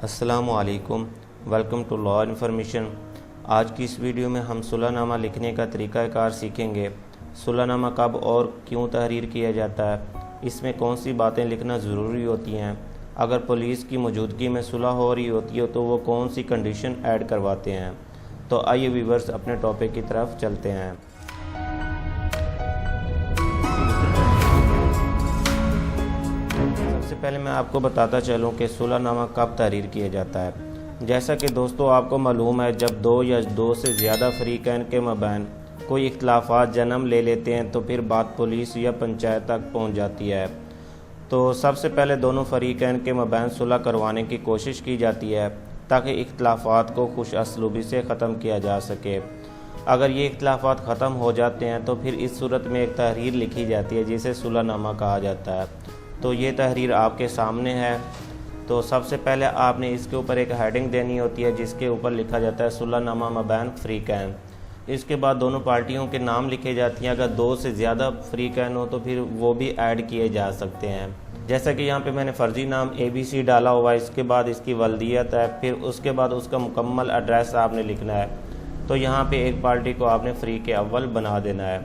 السلام علیکم، welcome to law information. آج کی اس ویڈیو میں ہم صلح نامہ لکھنے کا طریقہ کار سیکھیں گے۔ صلح نامہ کب اور کیوں تحریر کیا جاتا ہے، اس میں کون سی باتیں لکھنا ضروری ہوتی ہیں، اگر پولیس کی موجودگی میں صلح ہو رہی ہوتی ہے تو وہ کون سی کنڈیشن ایڈ کرواتے ہیں۔ تو آئیے ویورز اپنے ٹاپک کی طرف چلتے ہیں۔ سب سے پہلے میں آپ کو بتاتا چلوں کہ صلح نامہ کب تحریر کیا جاتا ہے۔ جیسا کہ دوستو آپ کو معلوم ہے، جب دو یا دو سے زیادہ فریقین کے مابین کوئی اختلافات جنم لے لیتے ہیں تو پھر بات پولیس یا پنچایت تک پہنچ جاتی ہے۔ تو سب سے پہلے دونوں فریقین کے مابین صلح کروانے کی کوشش کی جاتی ہے تاکہ اختلافات کو خوش اسلوبی سے ختم کیا جا سکے۔ اگر یہ اختلافات ختم ہو جاتے ہیں تو پھر اس صورت میں ایک تحریر لکھی جاتی ہے جسے صلح نامہ کہا جاتا ہے۔ تو یہ تحریر آپ کے سامنے ہے۔ تو سب سے پہلے آپ نے اس کے اوپر ایک ہیڈنگ دینی ہوتی ہے جس کے اوپر لکھا جاتا ہے صلح نامہ مابین فریقین۔ اس کے بعد دونوں پارٹیوں کے نام لکھے جاتے ہیں۔ اگر دو سے زیادہ فریقین ہو تو پھر وہ بھی ایڈ کیے جا سکتے ہیں۔ جیسا کہ یہاں پہ میں نے فرضی نام ABC ڈالا ہوا ہے، اس کے بعد اس کی ولدیت ہے، پھر اس کے بعد اس کا مکمل ایڈریس آپ نے لکھنا ہے۔ تو یہاں پہ ایک پارٹی کو آپ نے فریق اول بنا دینا ہے۔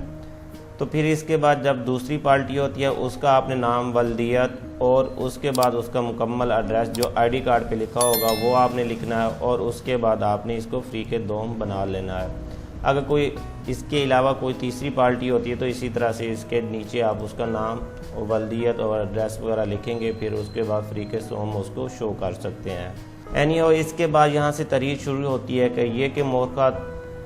تو پھر اس کے بعد جب دوسری پارٹی ہوتی ہے اس کا آپ نے نام، ولدیت اور اس کے بعد اس کا مکمل ایڈریس جو ID کارڈ پہ لکھا ہوگا وہ آپ نے لکھنا ہے، اور اس کے بعد آپ نے اس کو فریق دوم بنا لینا ہے۔ اگر کوئی اس کے علاوہ کوئی تیسری پارٹی ہوتی ہے تو اسی طرح سے اس کے نیچے آپ اس کا نام اور ولدیت اور ایڈریس وغیرہ لکھیں گے، پھر اس کے بعد فریق سوم اس کو شو کر سکتے ہیں۔ اس کے بعد یہاں سے تحریر شروع ہوتی ہے کہ یہ کہ مورخہ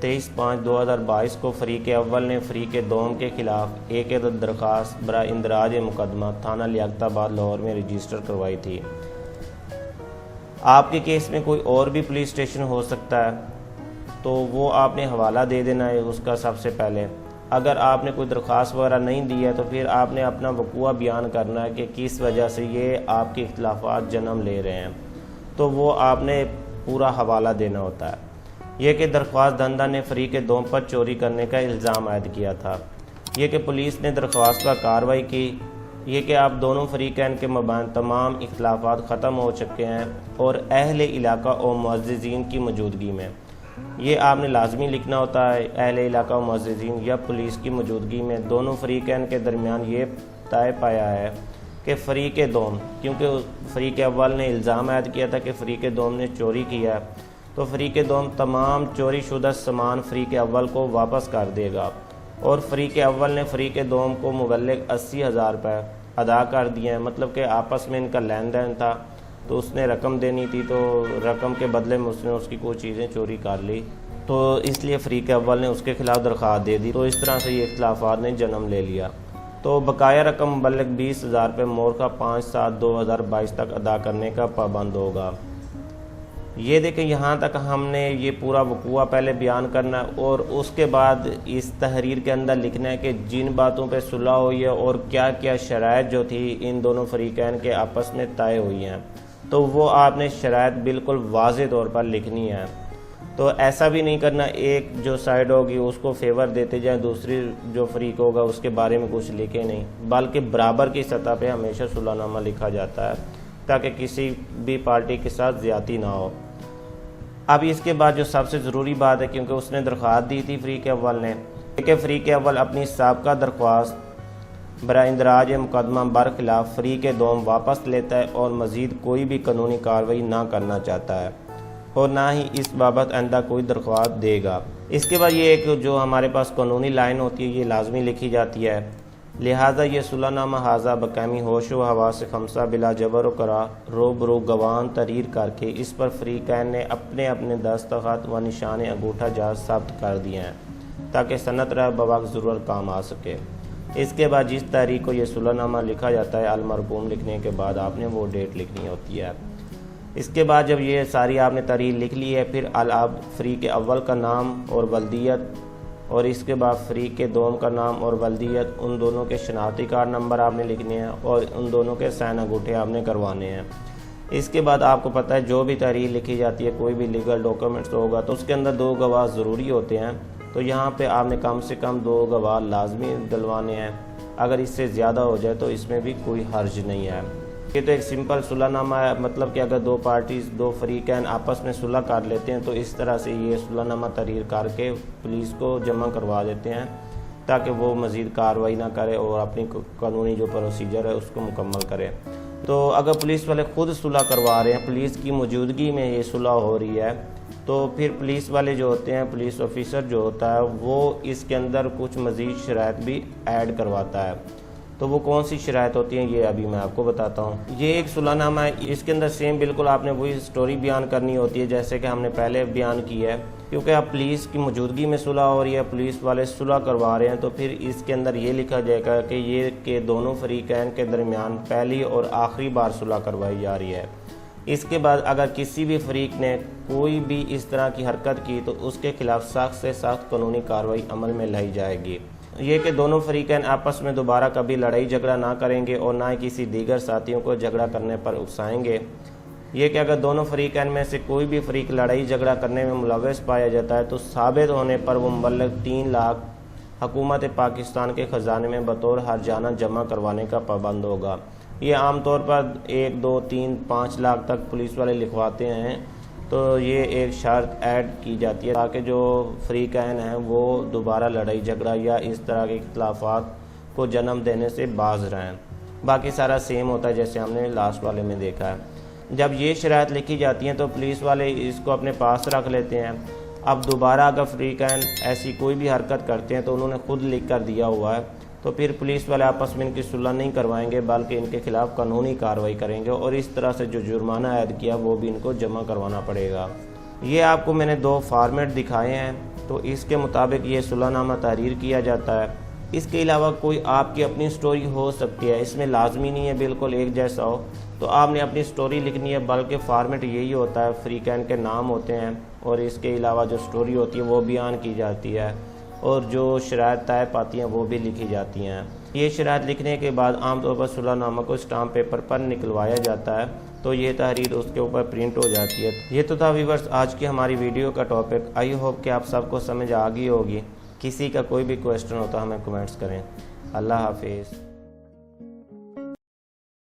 23/5/2022 کو فریق اول نے فریق دوم کے خلاف ایک عدد درخواست برائے اندراج مقدمہ تھانہ لیاقت آباد لاہور میں رجسٹر کروائی تھی۔ آپ کے کیس میں کوئی اور بھی پولیس اسٹیشن ہو سکتا ہے، تو وہ آپ نے حوالہ دے دینا ہے اس کا سب سے پہلے۔ اگر آپ نے کوئی درخواست وغیرہ نہیں دی ہے تو پھر آپ نے اپنا وقوع بیان کرنا ہے کہ کس وجہ سے یہ آپ کے اختلافات جنم لے رہے ہیں، تو وہ آپ نے پورا حوالہ دینا ہوتا ہے۔ یہ کہ درخواست دہندہ نے فریق دوم پر چوری کرنے کا الزام عائد کیا تھا، یہ کہ پولیس نے درخواست پر کارروائی کی، یہ کہ آپ دونوں فریقین کے مابین تمام اختلافات ختم ہو چکے ہیں اور اہل علاقہ اور معززین کی موجودگی میں۔ یہ آپ نے لازمی لکھنا ہوتا ہے، اہل علاقہ و معززین یا پولیس کی موجودگی میں دونوں فریقین کے درمیان یہ طے پایا ہے کہ فریق دوم، کیونکہ فریق اول نے الزام عائد کیا تھا کہ فریق دوم نے چوری کیا ہے، تو فریق دوم تمام چوری شدہ سامان فریق اول کو واپس کر دے گا، اور فریق اول نے فریق دوم کو مبلغ 80,000 روپے ادا کر دیے ہیں۔ مطلب کہ آپس میں ان کا لین دین تھا، تو اس نے رقم دینی تھی، تو رقم کے بدلے میں اس نے اس کی کوئی چیزیں چوری کر لی، تو اس لیے فریق اول نے اس کے خلاف درخواست دے دی۔ تو اس طرح سے یہ اختلافات نے جنم لے لیا۔ تو بقایا رقم مبلغ 20,000 روپے مورخہ 5/7/2022 تک ادا کرنے کا پابند ہوگا۔ یہ دیکھیں، یہاں تک ہم نے یہ پورا وقوع پہلے بیان کرنا ہے، اور اس کے بعد اس تحریر کے اندر لکھنا ہے کہ جن باتوں پہ صلح ہوئی ہے اور کیا کیا شرائط جو تھی ان دونوں فریقین کے آپس میں طے ہوئی ہیں، تو وہ آپ نے شرائط بالکل واضح طور پر لکھنی ہے۔ تو ایسا بھی نہیں کرنا ایک جو سائیڈ ہوگی اس کو فیور دیتے جائیں، دوسری جو فریق ہوگا اس کے بارے میں کچھ لکھے نہیں، بلکہ برابر کی سطح پہ ہمیشہ صلح نامہ لکھا جاتا ہے تاکہ کسی بھی پارٹی کے ساتھ زیادتی نہ ہو۔ اب اس کے بعد جو سب سے ضروری بات ہے، کیونکہ اس نے درخواست دی تھی فریق اول نے، کہ فریق اول اپنی سابقہ درخواست برائے اندراج مقدمہ برخلاف فریق دوم واپس لیتا ہے اور مزید کوئی بھی قانونی کارروائی نہ کرنا چاہتا ہے، اور نہ ہی اس بابت آئندہ کوئی درخواست دے گا۔ اس کے بعد یہ ایک جو ہمارے پاس قانونی لائن ہوتی ہے یہ لازمی لکھی جاتی ہے، لہٰذا یہ صلح نامہ حاضہ بقیمی ہوش و حواس خمسہ بلا جبر و کرا روبرو گواہان تحریر کر کے اس پر فریقین نے اپنے اپنے دستخط و نشان انگوٹھا جاز ثبت کر دیے ہیں تاکہ سند رہ بوقت ضرورت کام آ سکے۔ اس کے بعد جس تاریخ کو یہ صلح نامہ لکھا جاتا ہے، المرقوم لکھنے کے بعد آپ نے وہ ڈیٹ لکھنی ہوتی ہے۔ اس کے بعد جب یہ ساری آپ نے تحریر لکھ لی ہے، پھر اب فریق اول کا نام اور ولدیت، اور اس کے بعد فریق دوم کا نام اور ولدیت، ان دونوں کے شناختی کارڈ نمبر آپ نے لکھنے ہیں اور ان دونوں کے سائن انگوٹھے آپ نے کروانے ہیں۔ اس کے بعد آپ کو پتہ ہے جو بھی تحریر لکھی جاتی ہے، کوئی بھی لیگل ڈاکومنٹس ہوگا تو اس کے اندر 2 گواہ ضروری ہوتے ہیں، تو یہاں پہ آپ نے کم سے کم 2 گواہ لازمی ڈلوانے ہیں۔ اگر اس سے زیادہ ہو جائے تو اس میں بھی کوئی حرج نہیں ہے۔ یہ تو ایک سمپل صلح نامہ ہے، مطلب کہ اگر دو پارٹیز، دو فریقین آپس میں صلح کر لیتے ہیں تو اس طرح سے یہ صلح نامہ تحریر کر کے پولیس کو جمع کروا دیتے ہیں تاکہ وہ مزید کارروائی نہ کرے اور اپنی قانونی جو پروسیجر ہے اس کو مکمل کرے۔ تو اگر پولیس والے خود صلح کروا رہے ہیں، پولیس کی موجودگی میں یہ صلح ہو رہی ہے، تو پھر پولیس والے جو ہوتے ہیں، پولیس آفیسر جو ہوتا ہے، وہ اس کے اندر کچھ مزید شرائط بھی ایڈ کرواتا ہے۔ تو وہ کون سی شرائط ہوتی ہیں یہ ابھی میں آپ کو بتاتا ہوں۔ یہ ایک صلح نامہ ہے، اس کے اندر سیم بالکل آپ نے وہی سٹوری بیان کرنی ہوتی ہے جیسے کہ ہم نے پہلے بیان کی ہے، کیونکہ اب پولیس کی موجودگی میں صلح ہو رہی ہے، پولیس والے صلح کروا رہے ہیں، تو پھر اس کے اندر یہ لکھا جائے گا کہ یہ کہ دونوں فریقین کے درمیان پہلی اور آخری بار صلح کروائی جا رہی ہے۔ اس کے بعد اگر کسی بھی فریق نے کوئی بھی اس طرح کی حرکت کی تو اس کے خلاف سخت سے سخت قانونی کارروائی عمل میں لائی جائے گی۔ یہ کہ دونوں فریقین آپس میں دوبارہ کبھی لڑائی جھگڑا نہ کریں گے اور نہ ہی کسی دیگر ساتھیوں کو جھگڑا کرنے پر اکسائیں گے۔ یہ کہ اگر دونوں فریقین میں سے کوئی بھی فریق لڑائی جھگڑا کرنے میں ملوث پایا جاتا ہے تو ثابت ہونے پر وہ مبلغ 3 لاکھ حکومت پاکستان کے خزانے میں بطور ہرجانہ جمع کروانے کا پابند ہوگا۔ یہ عام طور پر 1، 2، 3، 5 لاکھ تک پولیس والے لکھواتے ہیں، تو یہ ایک شرط ایڈ کی جاتی ہے تاکہ جو فریقین ہیں وہ دوبارہ لڑائی جھگڑا یا اس طرح کے اختلافات کو جنم دینے سے باز رہیں۔ باقی سارا سیم ہوتا ہے جیسے ہم نے لاسٹ والے میں دیکھا ہے۔ جب یہ شرائط لکھی جاتی ہیں تو پولیس والے اس کو اپنے پاس رکھ لیتے ہیں۔ اب دوبارہ اگر فریقین ایسی کوئی بھی حرکت کرتے ہیں تو انہوں نے خود لکھ کر دیا ہوا ہے، تو پھر پولیس والے آپس میں ان کی صلح نہیں کروائیں گے بلکہ ان کے خلاف قانونی کارروائی کریں گے اور اس طرح سے جو جرمانہ عائد کیا وہ بھی ان کو جمع کروانا پڑے گا۔ یہ آپ کو میں نے 2 فارمیٹ دکھائے ہیں، تو اس کے مطابق یہ صلح نامہ تحریر کیا جاتا ہے۔ اس کے علاوہ کوئی آپ کی اپنی سٹوری ہو سکتی ہے، اس میں لازمی نہیں ہے بالکل ایک جیسا ہو، تو آپ نے اپنی سٹوری لکھنی ہے، بلکہ فارمیٹ یہی ہوتا ہے، فریقین کے نام ہوتے ہیں اور اس کے علاوہ جو سٹوری ہوتی ہے وہ بیان کی جاتی ہے اور جو شرائط طے پاتی ہیں وہ بھی لکھی جاتی ہیں۔ یہ شرائط لکھنے کے بعد عام طور پر صلح نامہ کو اسٹامپ پیپر پر نکلوایا جاتا ہے، تو یہ تحریر اس کے اوپر پرنٹ ہو جاتی ہے۔ یہ تو تھا ویورز آج کی ہماری ویڈیو کا ٹاپک۔ آئی ہوپ کہ آپ سب کو سمجھ آ گئی ہوگی۔ کسی کا کوئی بھی کویسچن ہوتا ہمیں کمنٹس کریں۔ اللہ حافظ۔